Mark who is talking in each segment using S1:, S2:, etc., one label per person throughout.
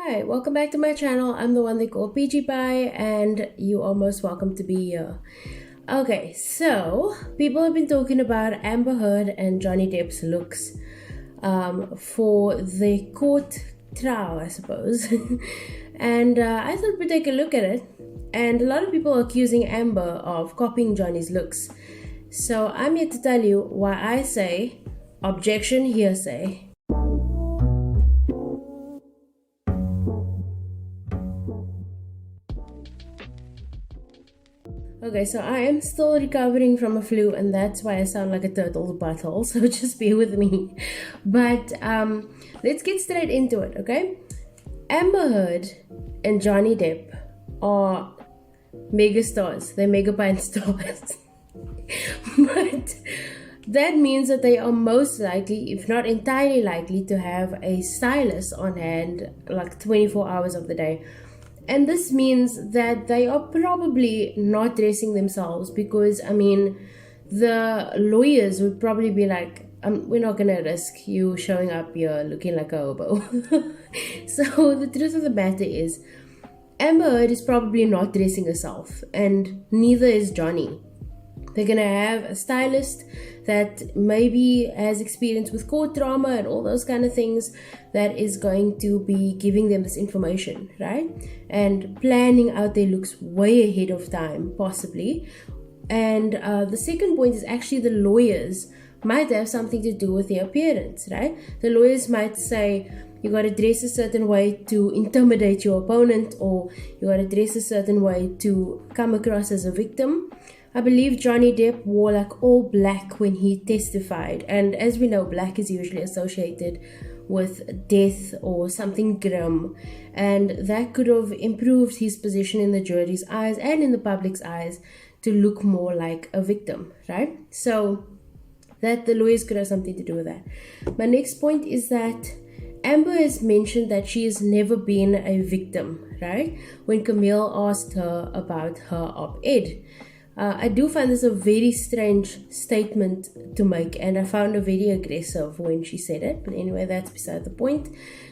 S1: Hi, welcome back to my channel. I'm the one they call Peachy Pie, and you are most welcome to be here. Okay, so people have been talking about Amber Heard and Johnny Depp's looks for the court trial, I suppose. And I thought we'd take a look at it. And a lot of people are accusing Amber of copying Johnny's looks. So I'm here to tell you why I say objection, hearsay. Okay, so I am still recovering from a flu, and that's why I sound like a turtle's butthole, so just bear with me. But let's get straight into it, okay? Amber Heard and Johnny Depp are mega stars. They're megapine stars. But that means that they are most likely, if not entirely likely, to have a stylist on hand like 24 hours of the day. And this means that they are probably not dressing themselves because, I mean, the lawyers would probably be like, we're not going to risk you showing up here looking like a hobo. So the truth of the matter is, Amber Heard is probably not dressing herself, and neither is Johnny. They're going to have a stylist that maybe has experience with court drama and all those kind of things that is going to be giving them this information, right? And planning out their looks way ahead of time, possibly. And the second point is actually the lawyers might have something to do with their appearance, right? The lawyers might say, you got to dress a certain way to intimidate your opponent, or you got to dress a certain way to come across as a victim. I believe Johnny Depp wore like all black when he testified, and as we know, black is usually associated with death or something grim, and that could have improved his position in the jury's eyes and in the public's eyes to look more like a victim, right? So that the lawyers could have something to do with that. My next point is that Amber has mentioned that she has never been a victim, right? When Camille asked her about her op-ed. I do find this a very strange statement to make, and I found her very aggressive when she said it. But anyway, that's beside the point.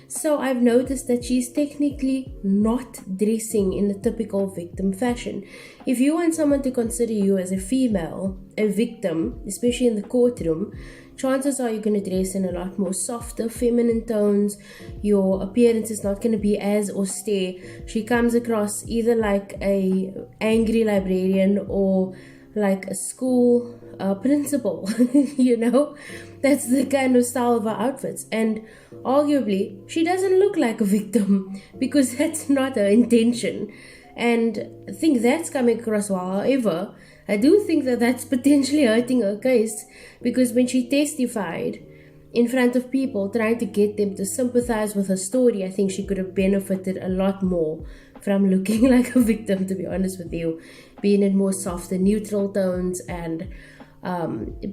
S1: So I've noticed that she's technically not dressing in the typical victim fashion. If you want someone to consider you as a female, a victim, especially in the courtroom, chances are you're going to dress in a lot more softer, feminine tones. Your appearance is not going to be as austere. She comes across either like a angry librarian or like a school principal, you know? That's the kind of style of her outfits. And arguably, she doesn't look like a victim because that's not her intention. And I think that's coming across well. However, I do think that that's potentially hurting her case, because when she testified in front of people trying to get them to sympathize with her story, I think she could have benefited a lot more from looking like a victim, to be honest with you, being in more soft and neutral tones, and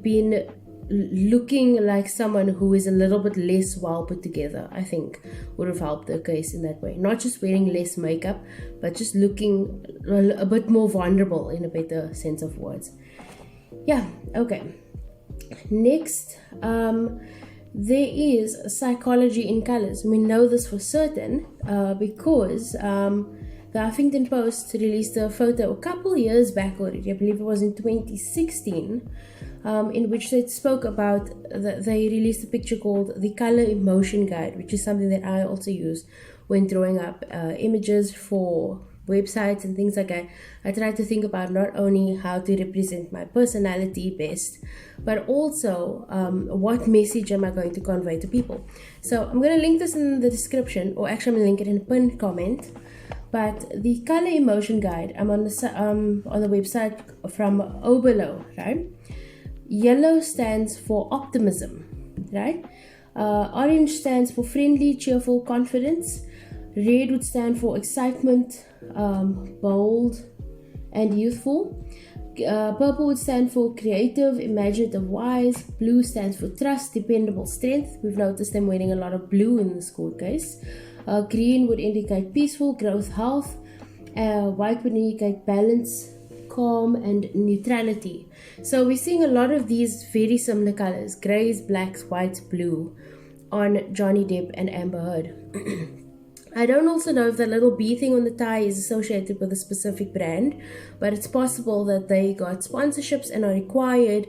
S1: being looking like someone who is a little bit less well put together, I think would have helped her case in that way. Not just wearing less makeup, but just looking a bit more vulnerable, in a better sense of words. Yeah, okay. Next, there is psychology in colors. We know this for certain because the Huffington Post released a photo a couple years back already. I believe it was in 2016. In which they spoke about, they released a picture called the Color Emotion Guide, which is something that I also use when drawing up images for websites and things like that. I try to think about not only how to represent my personality best, but also what message am I going to convey to people. So I'm going to link this in the description, or actually I'm going to link it in a pinned comment. But the Color Emotion Guide, I'm on the website from Oberlo, right? Yellow stands for optimism, right? Orange stands for friendly, cheerful, confidence. Red would stand for excitement, bold, and youthful. Purple would stand for creative, imaginative, wise. Blue stands for trust, dependable, strength. We've noticed them wearing a lot of blue in this court case. Green would indicate peaceful, growth, health. White would indicate balance, calm, and neutrality. So we're seeing a lot of these very similar colors, grays, blacks, whites, blue, on Johnny Depp and Amber Heard. I don't also know if that little bee thing on the tie is associated with a specific brand, but it's possible that they got sponsorships and are required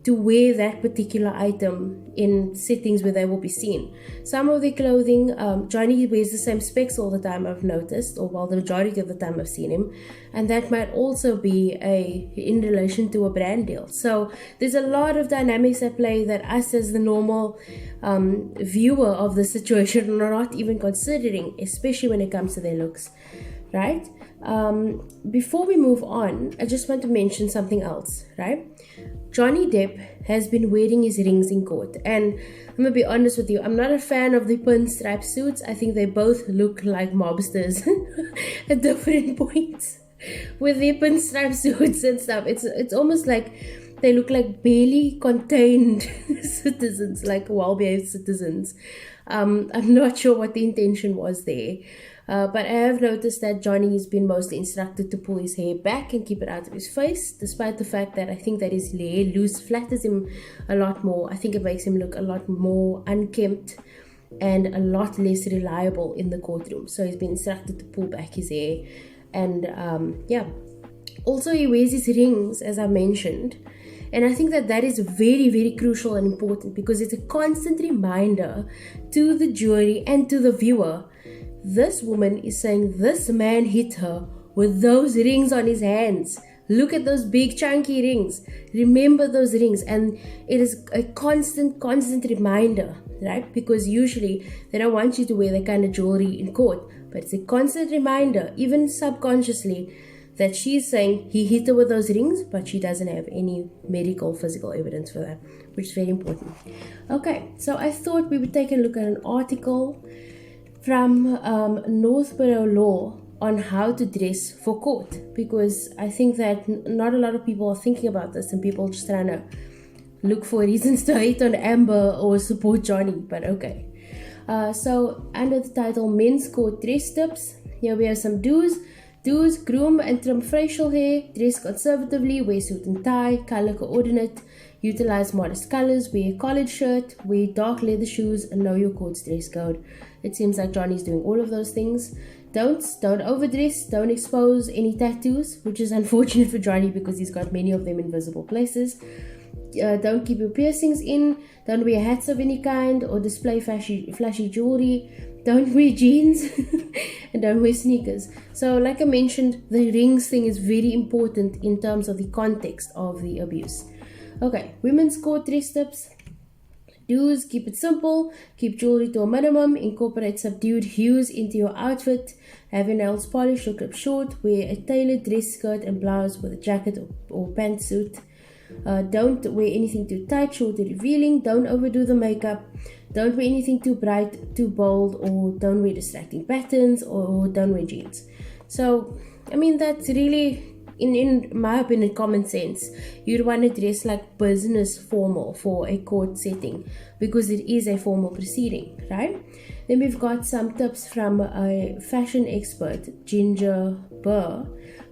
S1: to wear that particular item in settings where they will be seen. Some of their clothing, Johnny wears the same specs all the time, I've noticed, or well, the majority of the time I've seen him, and that might also be in relation to a brand deal. So there's a lot of dynamics at play that us as the normal viewer of the situation are not even considering, especially when it comes to their looks, right? Before we move on, I just want to mention something else, right? Johnny Depp has been wearing his rings in court, and I'm gonna be honest with you, I'm not a fan of the pinstripe suits. I think they both look like mobsters at different points with their pinstripe suits and stuff. It's almost like they look like barely contained citizens, like well-behaved citizens. I'm not sure what the intention was there. But I have noticed that Johnny has been mostly instructed to pull his hair back and keep it out of his face, despite the fact that I think that his hair loose flatters him a lot more. I think it makes him look a lot more unkempt and a lot less reliable in the courtroom. So he's been instructed to pull back his hair. And also he wears his rings, as I mentioned. And I think that is very, very crucial and important, because it's a constant reminder to the jury and to the viewer. This woman is saying this man hit her with those rings on his hands. Look at those big chunky rings. Remember those rings. And it is a constant reminder, right? Because usually they don't want you to wear that kind of jewelry in court. But it's a constant reminder, even subconsciously, that she's saying he hit her with those rings, but she doesn't have any medical, physical evidence for that, which is very important. Okay, so I thought we would take a look at an article from Northborough Law on how to dress for court, because I think that not a lot of people are thinking about this, and people are just trying to look for reasons to hate on Amber or support Johnny, but okay. So under the title Men's Court Dress Tips, here we have some do's. Groom and trim facial hair, dress conservatively, wear suit and tie, color coordinate, utilize modest colors, wear a collared shirt, wear dark leather shoes, and know your court's dress code. It seems like Johnny's doing all of those things. Don't overdress, don't expose any tattoos, which is unfortunate for Johnny because he's got many of them in visible places. Don't keep your piercings in, don't wear hats of any kind or display flashy jewelry. Don't wear jeans and don't wear sneakers. So like I mentioned, the rings thing is very important in terms of the context of the abuse. Okay, women's court dress tips. Do's: keep it simple, keep jewelry to a minimum, incorporate subdued hues into your outfit, have your nails polished or clipped short, wear a tailored dress skirt and blouse with a jacket or pantsuit. Don't wear anything too tight, short or revealing. Don't overdo the makeup. Don't wear anything too bright, too bold, or don't wear distracting patterns, or don't wear jeans. So, I mean, that's really, in my opinion, common sense. You'd want to dress like business formal for a court setting, because it is a formal proceeding, right? Then we've got some tips from a fashion expert, Ginger Burr,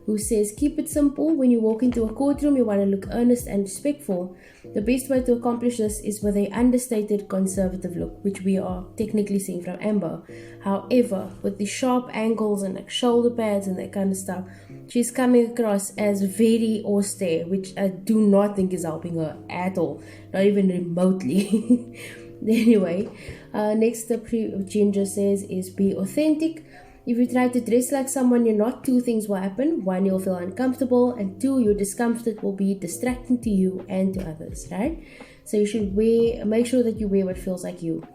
S1: who says, keep it simple. When you walk into a courtroom, you want to look earnest and respectful. The best way to accomplish this is with an understated conservative look, which we are technically seeing from Amber. However, with the sharp angles and like shoulder pads and that kind of stuff, she's coming across as very austere, which I do not think is helping her at all, not even remotely. Anyway, next tip Ginger says is be authentic. If you try to dress like someone you're not, two things will happen. One, you'll feel uncomfortable, and two, your discomfort will be distracting to you and to others, right? So you should make sure that you wear what feels like you.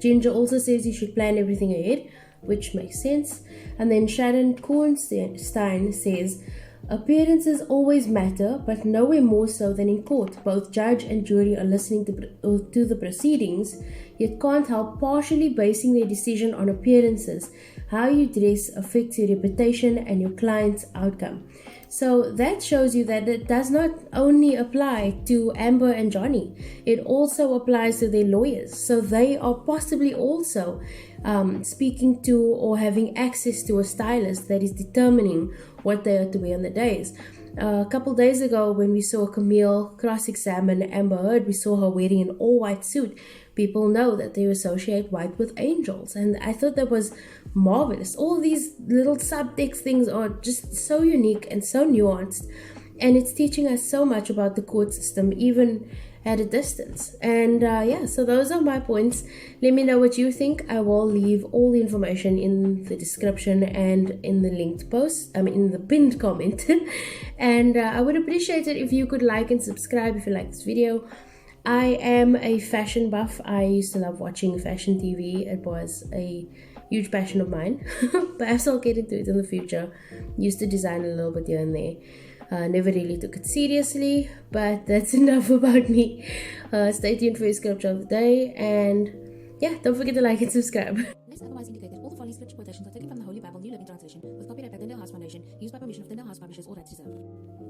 S1: Ginger also says you should plan everything ahead, which makes sense. And then Sharon Kornstein says, appearances always matter, but nowhere more so than in court. Both judge and jury are listening to the proceedings, yet can't help partially basing their decision on appearances. How you dress affects your reputation and your client's outcome. So that shows you that it does not only apply to Amber and Johnny, it also applies to their lawyers. So they are possibly also speaking to or having access to a stylist that is determining what they are to wear on the days. A couple days ago, when we saw Camille cross-examine Amber Heard, we saw her wearing an all-white suit, people know that they associate white with angels. And I thought that was marvelous. All these little subtext things are just so unique and so nuanced. And it's teaching us so much about the court system, even at a distance. And yeah, so those are my points. Let me know what you think. I will leave all the information in the description and in the linked post, in the pinned comment. And I would appreciate it if you could like and subscribe if you like this video. I am a fashion buff. I used to love watching fashion TV. It was a huge passion of mine. Perhaps I'll get into it in the future. Used to design a little bit here and there. Never really took it seriously, but that's enough about me. Stay tuned for your scripture of the day, and yeah, don't forget to like and subscribe.
S2: Unless otherwise indicated, all the following scripture quotations are taken from the Holy Bible, New Living Translation, with copyright by Tyndale Foundation, used by permission of Tyndale House Publishers, all rights reserved.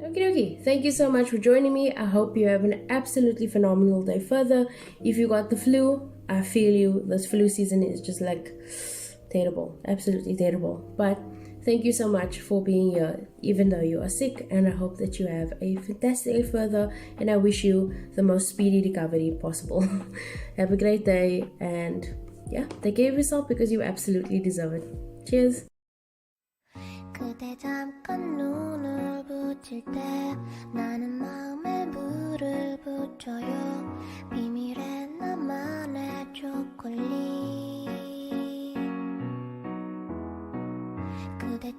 S1: Okie dokie. Thank you so much for joining me. I hope you have an absolutely phenomenal day further. If you got the flu, I feel you. This flu season is just like terrible, absolutely terrible. But thank you so much for being here, even though you are sick, and I hope that you have a fantastic day further, and I wish you the most speedy recovery possible. Have a great day, and yeah, take care of yourself because you absolutely deserve it. Cheers!
S3: 그대 잠깐 눈을 붙일 때 나는 마음에 물을 붙여요 비밀의 나만의 초콜릿 그대